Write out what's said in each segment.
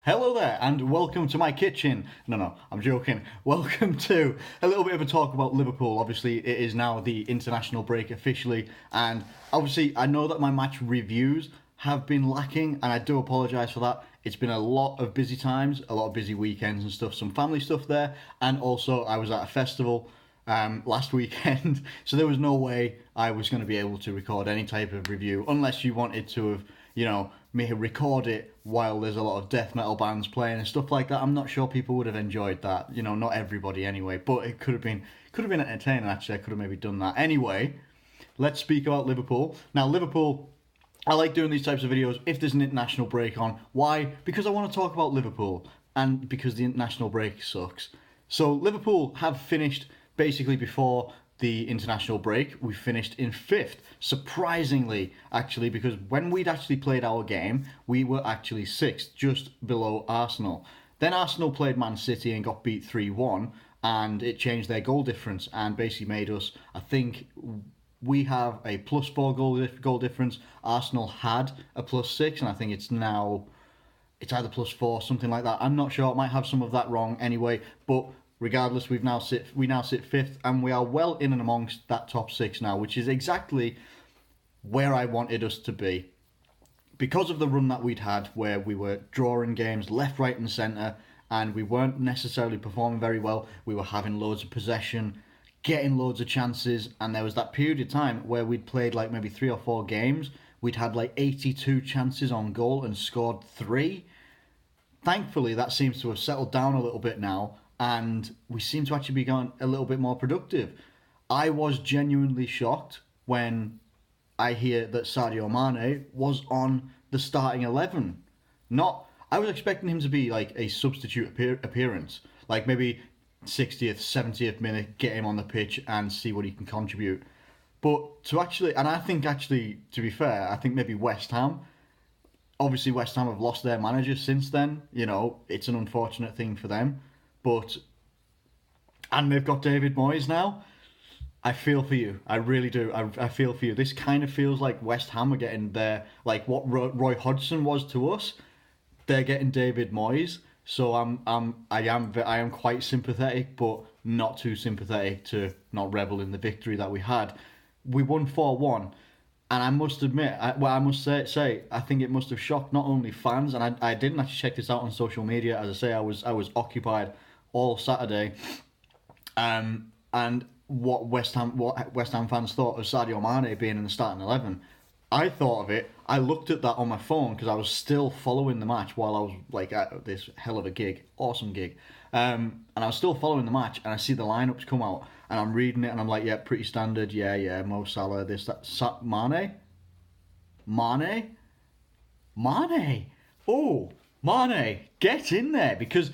Hello there, and welcome to my kitchen. No, I'm joking. Welcome to a little bit of a talk about Liverpool. Obviously, it is now the international break officially, and obviously, I know that my match reviews have been lacking, and I do apologise for that. It's been a lot of busy times, a lot of busy weekends and stuff, some family stuff there, and also I was at a festival last weekend, so there was no way I was going to be able to record any type of review unless you wanted to have, me record it while there's a lot of death metal bands playing and stuff like that. I'm not sure people would have enjoyed that. Not everybody anyway, but it could have been entertaining actually. I could have maybe done that. Anyway, let's speak about Liverpool. Now, Liverpool, I like doing these types of videos if there's an international break on. Why? Because I want to talk about Liverpool and because the international break sucks. So Liverpool have finished basically before the international break. We finished in 5th, surprisingly, actually, because when we'd actually played our game, we were actually 6th, just below Arsenal. Then Arsenal played Man City and got beat 3-1, and it changed their goal difference and basically made us, I think, we have a +4 goal difference. Arsenal had a +6, and I think it's either +4, something like that. I'm not sure. I might have some of that wrong anyway, but regardless, we now sit 5th, and we are well in and amongst that top 6 now, which is exactly where I wanted us to be. Because of the run that we'd had, where we were drawing games left, right, and centre, and we weren't necessarily performing very well. We were having loads of possession, getting loads of chances, and there was that period of time where we'd played like maybe 3 or 4 games. We'd had like 82 chances on goal and scored 3. Thankfully, that seems to have settled down a little bit now, and we seem to actually be going a little bit more productive. I was genuinely shocked when I hear that Sadio Mane was on the starting 11. I was expecting him to be like a substitute appearance, like maybe 60th, 70th minute, get him on the pitch and see what he can contribute. But to be fair, I think maybe West Ham. Obviously, West Ham have lost their manager since then. It's an unfortunate thing for them. And they've got David Moyes now. I feel for you. I really do. I feel for you. This kind of feels like West Ham are getting their, like what Roy Hodgson was to us. They're getting David Moyes. So I am quite sympathetic, but not too sympathetic to not revel in the victory that we had. We won 4-1. And I must admit, I must say, I think it must have shocked not only fans, and I didn't actually check this out on social media. As I say, I was occupied all Saturday, and what West Ham fans thought of Sadio Mane being in the starting 11. I thought of it. I looked at that on my phone because I was still following the match while I was like at this hell of a gig, awesome gig, and I was still following the match, and I see the lineups come out, and I'm reading it, and I'm like, yeah, pretty standard, yeah, Mo Salah, this, that, Mane, oh, Mane, get in there, because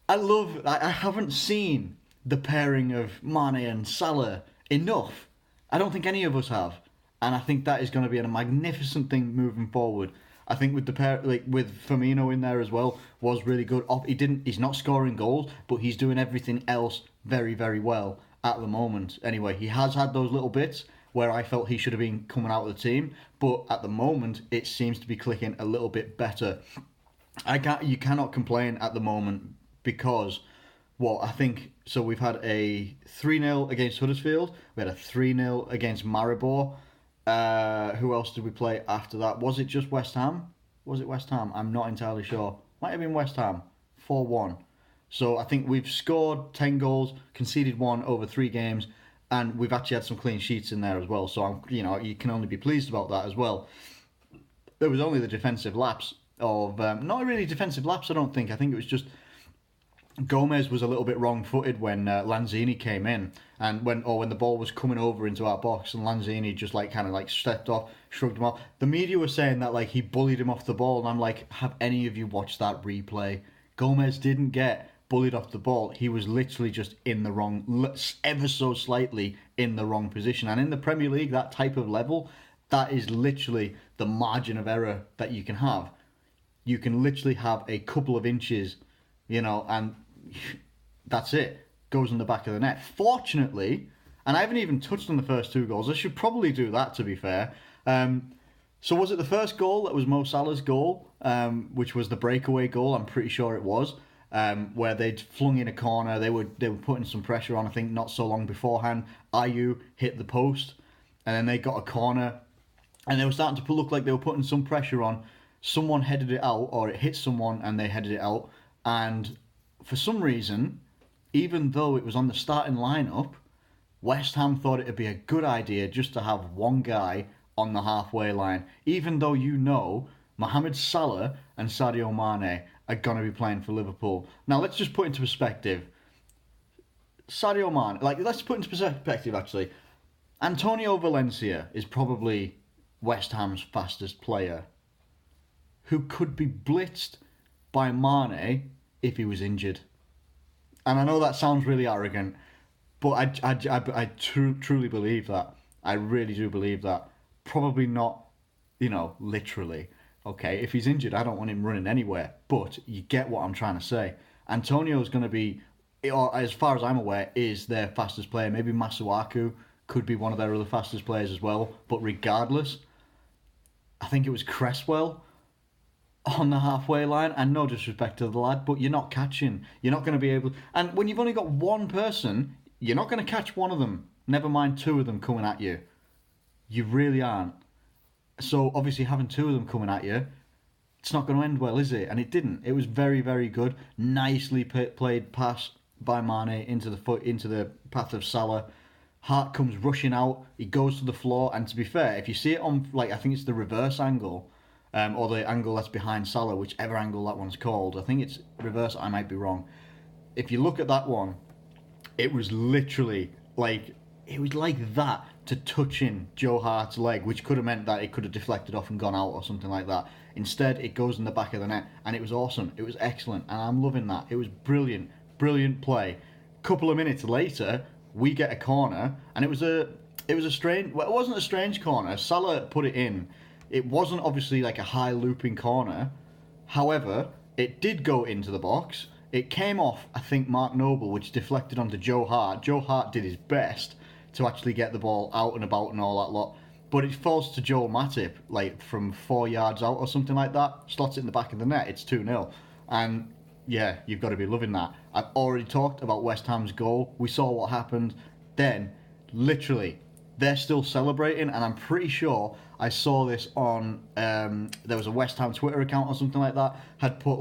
I haven't seen the pairing of Mane and Salah enough. I don't think any of us have. And I think that is going to be a magnificent thing moving forward. I think with the pair, like with Firmino in there as well, was really good. He's not scoring goals, but he's doing everything else very, very well at the moment. Anyway, he has had those little bits where I felt he should have been coming out of the team, but at the moment it seems to be clicking a little bit better. You cannot complain at the moment because, well, I think so. We've had a 3-0 against Huddersfield. We had a 3-0 against Maribor. Who else did we play after that? Was it just West Ham? Was it West Ham? I'm not entirely sure. Might have been West Ham. 4-1. So I think we've scored 10 goals, conceded 1 over 3 games, and we've actually had some clean sheets in there as well. So you can only be pleased about that as well. There was only the defensive lapse of not really defensive lapse. I don't think. I think it was just Gomez was a little bit wrong-footed when Lanzini came in, and when the ball was coming over into our box, and Lanzini just kind of stepped off, shrugged him off. The media were saying that he bullied him off the ball, and I'm like, have any of you watched that replay? Gomez didn't get bullied off the ball. He was literally just in the wrong, ever so slightly in the wrong position. And in the Premier League, that type of level, that is literally the margin of error that you can have. You can literally have a couple of inches, and that's it. Goes in the back of the net. Fortunately, and I haven't even touched on the first 2 goals. I should probably do that, to be fair. So was it the first goal that was Mo Salah's goal, which was the breakaway goal? I'm pretty sure it was, where they'd flung in a corner. They were putting some pressure on. I think not so long beforehand, Ayew hit the post, and then they got a corner, and they were starting to look like they were putting some pressure on. Someone headed it out, or it hit someone, and they headed it out. And for some reason, even though it was on the starting lineup, West Ham thought it would be a good idea just to have one guy on the halfway line, even though you know Mohamed Salah and Sadio Mane are going to be playing for Liverpool. Now, let's just put into perspective. Sadio Mane, let's put into perspective, actually. Antonio Valencia is probably West Ham's fastest player, who could be blitzed by Mane if he was injured. And I know that sounds really arrogant, but I truly believe that. I really do believe that. Probably not, literally. Okay, if he's injured, I don't want him running anywhere. But you get what I'm trying to say. Antonio's going to be, or as far as I'm aware, is their fastest player. Maybe Masuaku could be one of their other fastest players as well. But regardless, I think it was Cresswell on the halfway line, and no disrespect to the lad, but you're not catching. You're not going to be able. And when you've only got one person, you're not going to catch one of them. Never mind two of them coming at you. You really aren't. So obviously having two of them coming at you, it's not going to end well, is it? And it didn't. It was very, very good. Nicely played pass by Mane into the path of Salah. Hart comes rushing out. He goes to the floor, and to be fair, if you see it on I think it's the reverse angle. Or the angle that's behind Salah, whichever angle that one's called. I think it's reverse, I might be wrong. If you look at that one, it was literally it was like that to touching Joe Hart's leg, which could have meant that it could have deflected off and gone out or something like that. Instead, it goes in the back of the net, and it was awesome. It was excellent, and I'm loving that. It was brilliant, brilliant play. Couple of minutes later, we get a corner, and it was a strange. Well, it wasn't a strange corner. Salah put it in. It wasn't obviously like a high looping corner. However, it did go into the box. It came off, I think, Mark Noble, which deflected onto Joe Hart. Joe Hart did his best to actually get the ball out and about and all that lot. But it falls to Joel Matip, from 4 yards out or something like that. Slots it in the back of the net. It's 2-0. And, yeah, you've got to be loving that. I've already talked about West Ham's goal. We saw what happened. Then, literally, they're still celebrating, and I'm pretty sure I saw this on there was a West Ham Twitter account or something like that had put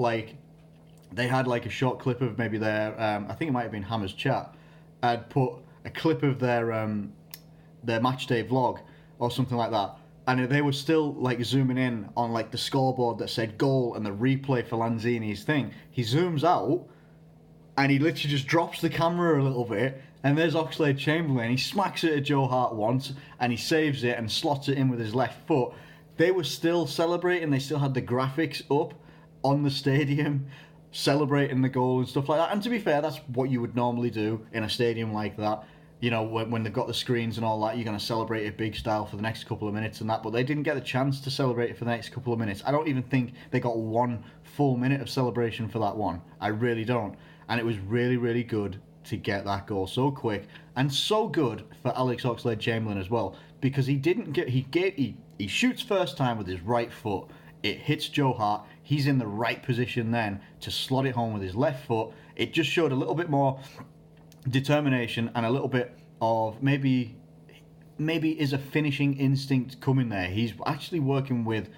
they had a short clip of maybe their I think it might have been Hammer's chat had put a clip of their match day vlog or something like that, and they were still zooming in on the scoreboard that said goal and the replay for Lanzini's thing. He zooms out and he literally just drops the camera a little bit, and there's Oxlade-Chamberlain. He smacks it at Joe Hart once, and he saves it and slots it in with his left foot. They were still celebrating. They still had the graphics up on the stadium, celebrating the goal and stuff like that. And to be fair, that's what you would normally do in a stadium like that. When they've got the screens and all that, you're going to celebrate it big style for the next couple of minutes and that. But they didn't get the chance to celebrate it for the next couple of minutes. I don't even think they got 1 full minute of celebration for that one. I really don't. And it was really, really good to get that goal so quick, and so good for Alex Oxlade-Chamberlain as well, because he shoots first time with his right foot. It hits Joe Hart. He's in the right position then to slot it home with his left foot. It just showed a little bit more determination and a little bit of maybe is a finishing instinct coming there. He's actually working with,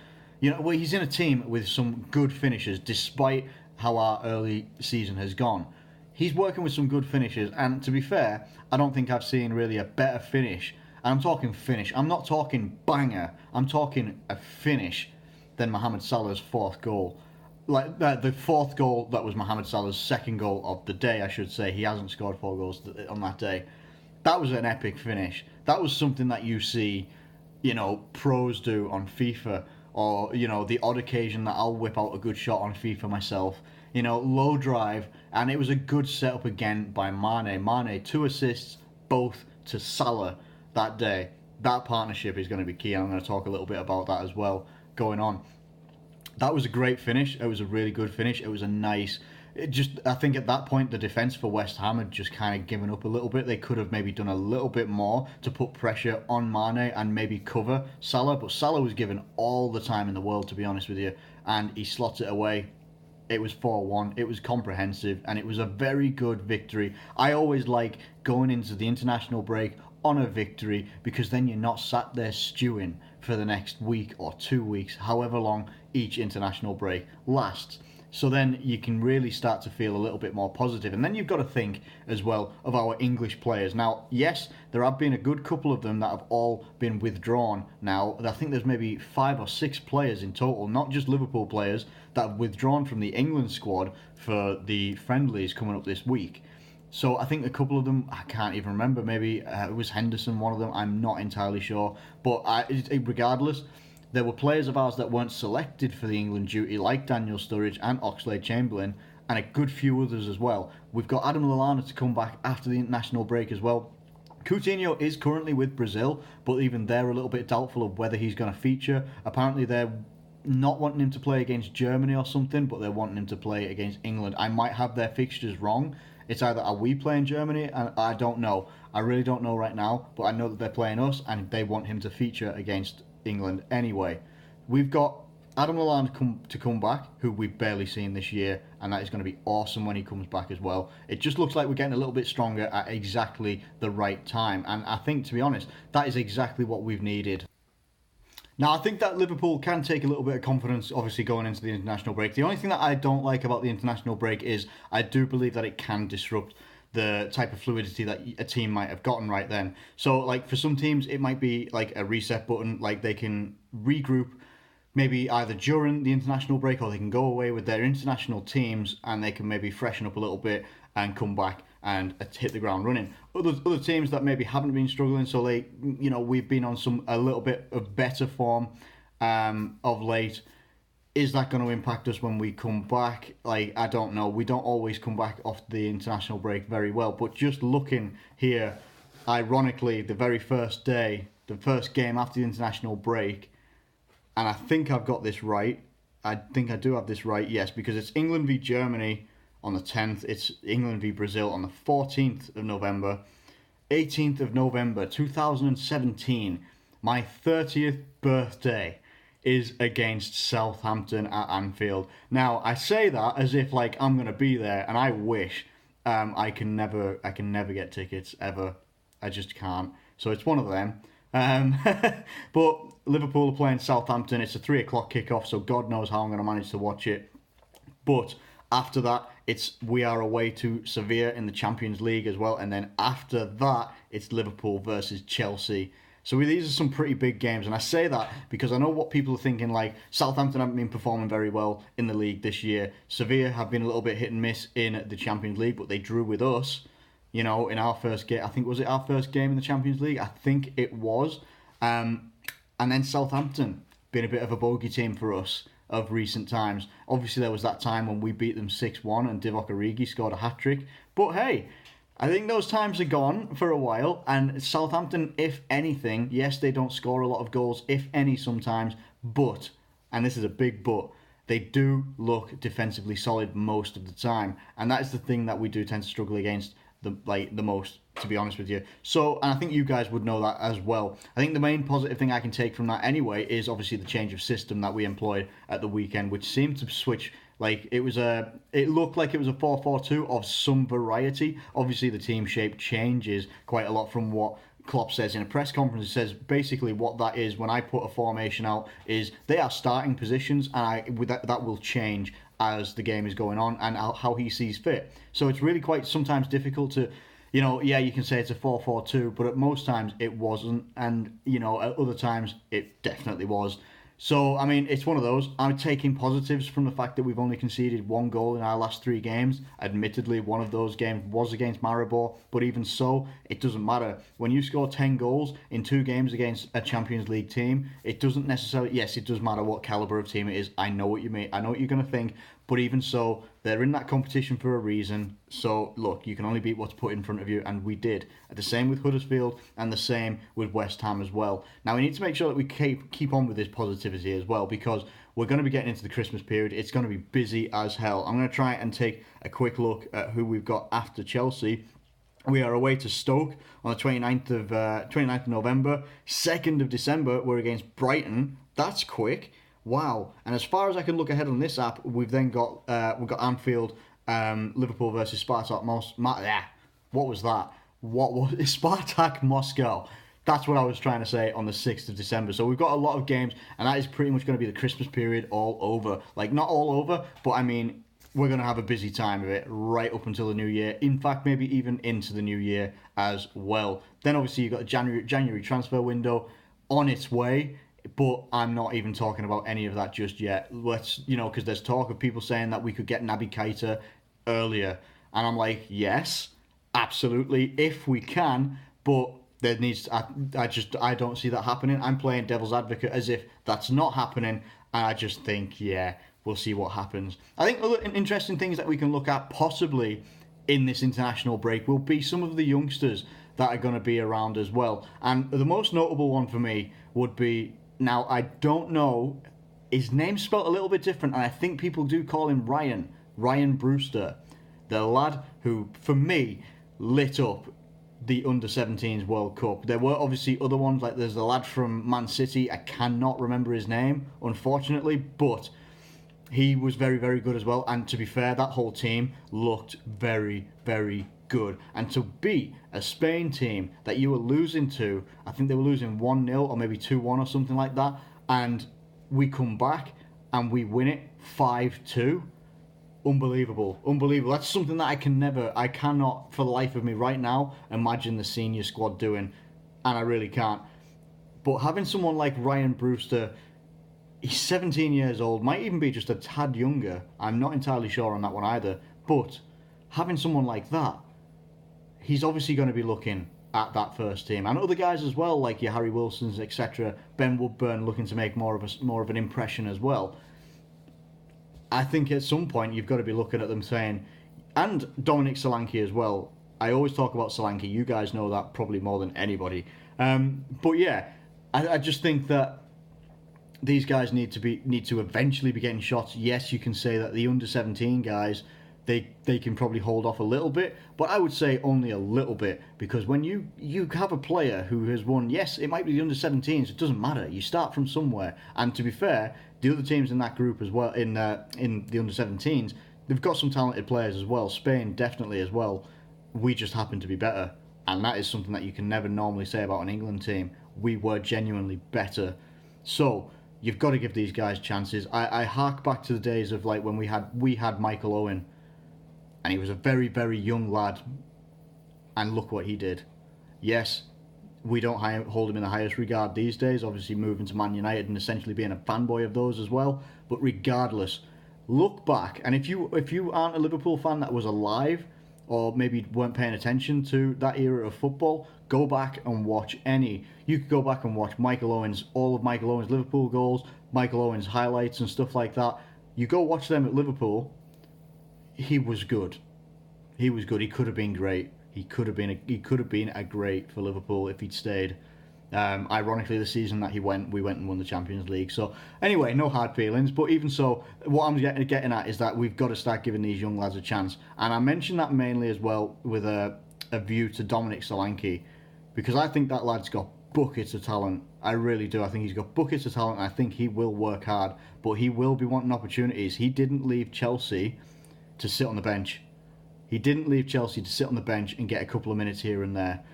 he's in a team with some good finishers, despite how our early season has gone. He's working with some good finishes, and to be fair, I don't think I've seen really a better finish. And I'm talking finish. I'm not talking banger. I'm talking a finish than Mohamed Salah's 4th goal. The 4th goal, that was Mohamed Salah's 2nd goal of the day, I should say. He hasn't scored 4 goals on that day. That was an epic finish. That was something that you see, pros do on FIFA, or, the odd occasion that I'll whip out a good shot on FIFA myself. Low drive, and it was a good setup again by Mane. Mane, 2 assists, both to Salah that day. That partnership is going to be key, and I'm going to talk a little bit about that as well going on. That was a great finish. It was a really good finish. It was a nice I think at that point the defence for West Ham had just kind of given up a little bit. They could have maybe done a little bit more to put pressure on Mane and maybe cover Salah, but Salah was given all the time in the world, to be honest with you, and he slots it away. It was 4-1, it was comprehensive, and it was a very good victory. I always like going into the international break on a victory, because then you're not sat there stewing for the next week or 2 weeks, however long each international break lasts. So then you can really start to feel a little bit more positive. And then you've got to think as well of our English players. Now, yes, there have been a good couple of them that have all been withdrawn now. I think there's maybe 5 or 6 players in total, not just Liverpool players, that have withdrawn from the England squad for the friendlies coming up this week. So I think a couple of them, I can't even remember, maybe it was Henderson, one of them, I'm not entirely sure. But regardless, there were players of ours that weren't selected for the England duty, like Daniel Sturridge and Oxlade-Chamberlain, and a good few others as well. We've got Adam Lallana to come back after the international break as well. Coutinho is currently with Brazil, but even they're a little bit doubtful of whether he's going to feature. Apparently they're not wanting him to play against Germany or something, but they're wanting him to play against England. I might have their fixtures wrong. It's either are we playing Germany, and I don't know. I really don't know right now, but I know that they're playing us, and they want him to feature against England anyway. We've got Adam Lallana to come back, who we've barely seen this year, and that is going to be awesome when he comes back as well. It just looks like we're getting a little bit stronger at exactly the right time, and I think, to be honest, that is exactly what we've needed. Now, I think that Liverpool can take a little bit of confidence, obviously, going into the international break. The only thing that I don't like about the international break is I do believe that it can disrupt the type of fluidity that a team might have gotten right then. So, like, for some teams, it might be like a reset button, like they can regroup maybe either during the international break, or they can go away with their international teams and they can maybe freshen up a little bit and come back and hit the ground running. Other teams that maybe haven't been struggling, so we've been on a little bit of better form of late. Is that going to impact us when we come back? Like, I don't know. We don't always come back off the international break very well, but just looking here, ironically, the very first day, the first game after the international break, and I think I've got this right. I think I do have this right, yes, because it's England v Germany on the 10th. It's England v Brazil on the 14th of November. 18th of November 2017, my 30th birthday, is against Southampton at Anfield. Now, I say that as if like I'm going to be there, and I wish. I can never get tickets ever. I just can't. So it's one of them. But Liverpool are playing Southampton. It's a 3 o'clock kickoff, so God knows how I'm going to manage to watch it. But after that, we are away to Sevilla in the Champions League as well, and then after that, it's Liverpool versus Chelsea. So these are some pretty big games, and I say that because I know what people are thinking, like Southampton haven't been performing very well in the league this year. Sevilla have been a little bit hit and miss in the Champions League, but they drew with us, in our first game. I think, was it our first game in the Champions League? I think it was. And then Southampton, been a bit of a bogey team for us of recent times. Obviously, there was that time when we beat them 6-1 and Divock Origi scored a hat-trick. But hey, I think those times are gone for a while, and Southampton, if anything, yes, they don't score a lot of goals, if any sometimes, but, and this is a big but, they do look defensively solid most of the time, and that is the thing that we do tend to struggle against the most, to be honest with you. So, and I think you guys would know that as well. I think the main positive thing I can take from that anyway is obviously the change of system that we employed at the weekend, which seemed to switch. Like, it looked like it was a 4-4-2 of some variety. Obviously, the team shape changes quite a lot from what Klopp says in a press conference. He says basically what that is, when I put a formation out, is they are starting positions, and that will change as the game is going on and how he sees fit. So it's really quite sometimes difficult to, you can say it's a 4-4-2, but at most times it wasn't, and, at other times it definitely was. So, I mean, it's one of those. I'm taking positives from the fact that we've only conceded 1 goal in our last 3 games. Admittedly, one of those games was against Maribor, but even so, it doesn't matter. When you score 10 goals in 2 games against a Champions League team, it doesn't necessarily... Yes, it does matter what calibre of team it is. I know what you mean. I know what you're going to think. But even so, they're in that competition for a reason. So, look, you can only beat what's put in front of you, and we did. The same with Huddersfield, and the same with West Ham as well. Now, we need to make sure that we keep on with this positivity as well, because we're going to be getting into the Christmas period. It's going to be busy as hell. I'm going to try and take a quick look at who we've got after Chelsea. We are away to Stoke on the 29th of November. 2nd of December, we're against Brighton. That's quick. Wow. And as far as I can look ahead on this app, we've then got Anfield, Liverpool versus Spartak What was that? What was it? Spartak Moscow. That's what I was trying to say on the 6th of December. So we've got a lot of games, and that is pretty much going to be the Christmas period all over. Like, not all over, but I mean, we're going to have a busy time of it right up until the new year. In fact, maybe even into the new year as well. Then obviously you've got the January transfer window on its way, but I'm not even talking about any of that just yet. Because there's talk of people saying that we could get Naby Keita earlier. And I'm like, yes, absolutely, if we can, but there needs. I don't see that happening. I'm playing devil's advocate as if that's not happening, and I just think, yeah, we'll see what happens. I think other interesting things that we can look at possibly in this international break will be some of the youngsters that are going to be around as well. And the most notable one for me would be, now I don't know, his name's spelled a little bit different, and I think people do call him Rhian Brewster, the lad who, for me, lit up the under-17s World Cup. There were obviously other ones, like there's the lad from Man City, I cannot remember his name, unfortunately, but he was very, very good as well. And to be fair, that whole team looked very, very good. And to beat a Spain team that you were losing to, I think they were losing 1-0 or maybe 2-1 or something like that, and we come back and we win it 5-2. Unbelievable. That's something that I cannot for the life of me right now imagine the senior squad doing, and I really can't. But having someone like Rhian Brewster, he's 17 years old, might even be just a tad younger. I'm not entirely sure on that one either. But having someone like that, he's obviously going to be looking at that first team. And other guys as well, like your Harry Wilsons, etc. Ben Woodburn looking to make more of an impression as well. I think at some point you've got to be looking at them saying, and Dominic Solanke as well. I always talk about Solanke. You guys know that probably more than anybody. But yeah, I just think that these guys need to eventually be getting shots. Yes, you can say that the under-17 guys, they can probably hold off a little bit, but I would say only a little bit, because when you have a player who has won, yes, it might be the under-17s, it doesn't matter. You start from somewhere, and to be fair, the other teams in that group as well, in the under-17s, they've got some talented players as well. Spain definitely as well. We just happen to be better, and that is something that you can never normally say about an England team. We were genuinely better. So you've got to give these guys chances. I hark back to the days of like when we had Michael Owen, and he was a very, very young lad, and look what he did. Yes, we don't hold him in the highest regard these days, obviously moving to Man United and essentially being a fanboy of those as well, but regardless, look back, and if you aren't a Liverpool fan that was alive, or maybe weren't paying attention to that era of football, go back and watch you could go back and watch all of Michael Owen's Liverpool goals, Michael Owen's highlights and stuff like that. You go watch them at Liverpool, he was good. He could have been great. He could have been a great for Liverpool if he'd stayed. Ironically, the season that we went and won the Champions League. So anyway, no hard feelings. But even so, what I'm getting at is that we've got to start giving these young lads a chance. And I mention that mainly as well with a view to Dominic Solanke, because I think that lad's got buckets of talent. I really do. I think he's got buckets of talent, and I think he will work hard. But he will be wanting opportunities. He didn't leave Chelsea to sit on the bench. He didn't leave Chelsea to sit on the bench and get a couple of minutes here and there.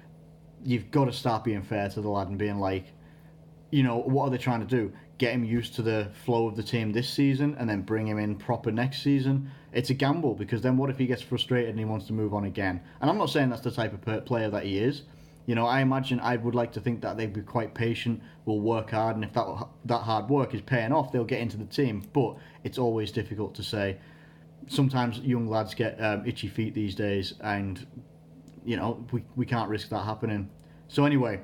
You've got to start being fair to the lad and being like, what are they trying to do? Get him used to the flow of the team this season and then bring him in proper next season? It's a gamble, because then what if he gets frustrated and he wants to move on again? And I'm not saying that's the type of player that he is. I would like to think that they'd be quite patient, will work hard, and if that hard work is paying off, they'll get into the team. But it's always difficult to say. Sometimes young lads get itchy feet these days, and we can't risk that happening. So anyway,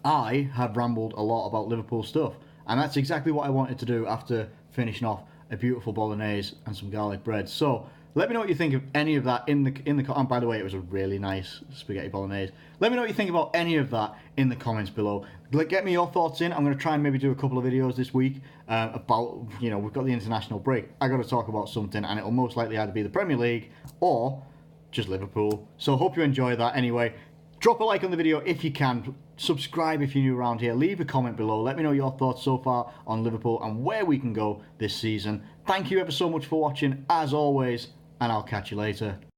I have rambled a lot about Liverpool stuff, and that's exactly what I wanted to do after finishing off a beautiful bolognese and some garlic bread. So Let me know what you think of any of that in the and by the way, it was a really nice spaghetti bolognese. Let me know what you think about any of that in the comments below. Get me your thoughts in. I'm going to try and maybe do a couple of videos this week about, you know, we've got the international break. I got to talk about something, and it'll most likely either be the Premier League or just Liverpool. So hope you enjoy that anyway. Drop a like on the video if you can. Subscribe if you're new around here. Leave a comment below. Let me know your thoughts so far on Liverpool and where we can go this season. Thank you ever so much for watching, as always, and I'll catch you later.